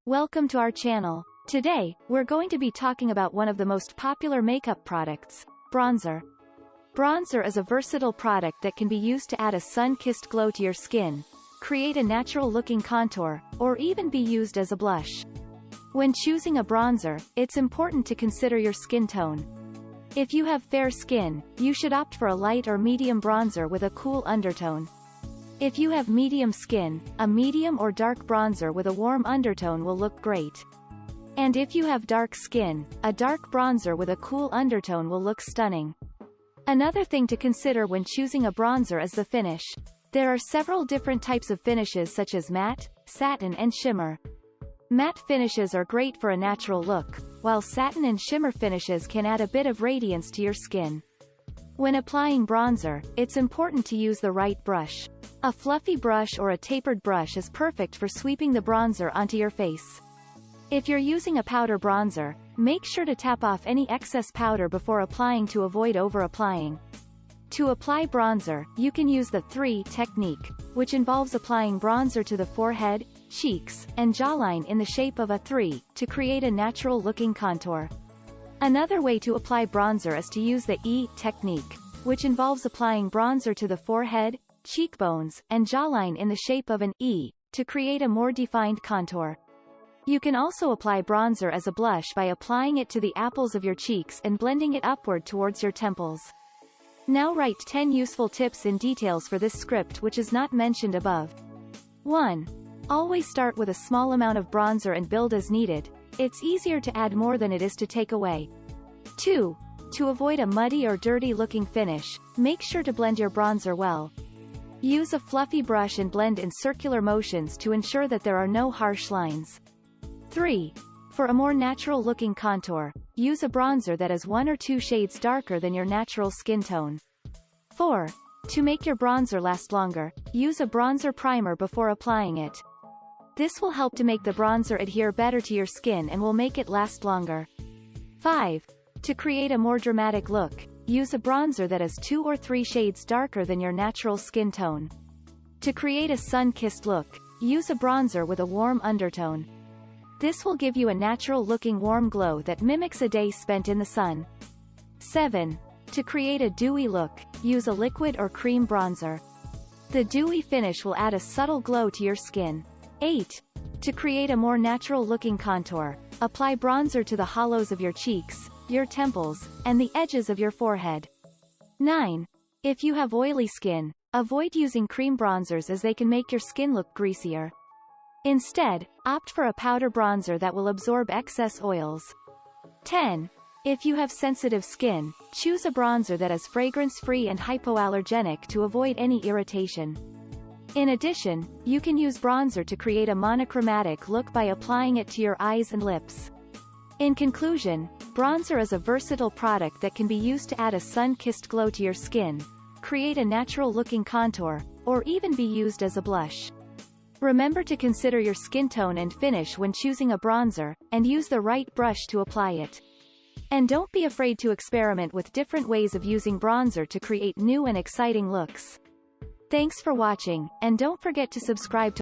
Welcome to our channel. Today, we're going to be talking about one of the most popular makeup products, bronzer. Bronzer is a versatile product that can be used to add a sun-kissed glow to your skin, create a natural-looking contour, or even be used as a blush. When choosing a bronzer, it's important to consider your skin tone. If you have fair skin, you should opt for a light or medium bronzer with a cool undertone. If you have medium skin, a medium or dark bronzer with a warm undertone will look great. And if you have dark skin, a dark bronzer with a cool undertone will look stunning. Another thing to consider when choosing a bronzer is the finish. There are several different types of finishes such as matte, satin and shimmer. Matte finishes are great for a natural look, while satin and shimmer finishes can add a bit of radiance to your skin. When applying bronzer, it's important to use the right brush. A fluffy brush or a tapered brush is perfect for sweeping the bronzer onto your face. If you're using a powder bronzer, make sure to tap off any excess powder before applying to avoid over-applying. To apply bronzer, you can use the 3 technique, which involves applying bronzer to the forehead, cheeks, and jawline in the shape of a 3, to create a natural-looking contour. Another way to apply bronzer is to use the E technique, which involves applying bronzer to the forehead, cheekbones, and jawline in the shape of an E, to create a more defined contour. You can also apply bronzer as a blush by applying it to the apples of your cheeks and blending it upward towards your temples. Now write 10 useful tips and details for this script which is not mentioned above. 1. Always start with a small amount of bronzer and build as needed. It's easier to add more than it is to take away. 2. To avoid a muddy or dirty looking finish, make sure to blend your bronzer well. Use a fluffy brush and blend in circular motions to ensure that there are no harsh lines. 3. For a more natural looking contour, use a bronzer that is 1 or 2 shades darker than your natural skin tone. 4. To make your bronzer last longer, use a bronzer primer before applying it. This will help to make the bronzer adhere better to your skin and will make it last longer. 5. To create a more dramatic look, use a bronzer that is 2 or 3 shades darker than your natural skin tone. To create a sun-kissed look, use a bronzer with a warm undertone. This will give you a natural-looking warm glow that mimics a day spent in the sun. 7. To create a dewy look, use a liquid or cream bronzer. The dewy finish will add a subtle glow to your skin. 8. To create a more natural-looking contour, apply bronzer to the hollows of your cheeks, your temples, and the edges of your forehead. 9. If you have oily skin, avoid using cream bronzers as they can make your skin look greasier. Instead, opt for a powder bronzer that will absorb excess oils. 10. If you have sensitive skin, choose a bronzer that is fragrance-free and hypoallergenic to avoid any irritation. In addition, you can use bronzer to create a monochromatic look by applying it to your eyes and lips. In conclusion, bronzer is a versatile product that can be used to add a sun-kissed glow to your skin, create a natural-looking contour, or even be used as a blush. Remember to consider your skin tone and finish when choosing a bronzer, and use the right brush to apply it. And don't be afraid to experiment with different ways of using bronzer to create new and exciting looks. Thanks for watching, and don't forget to subscribe to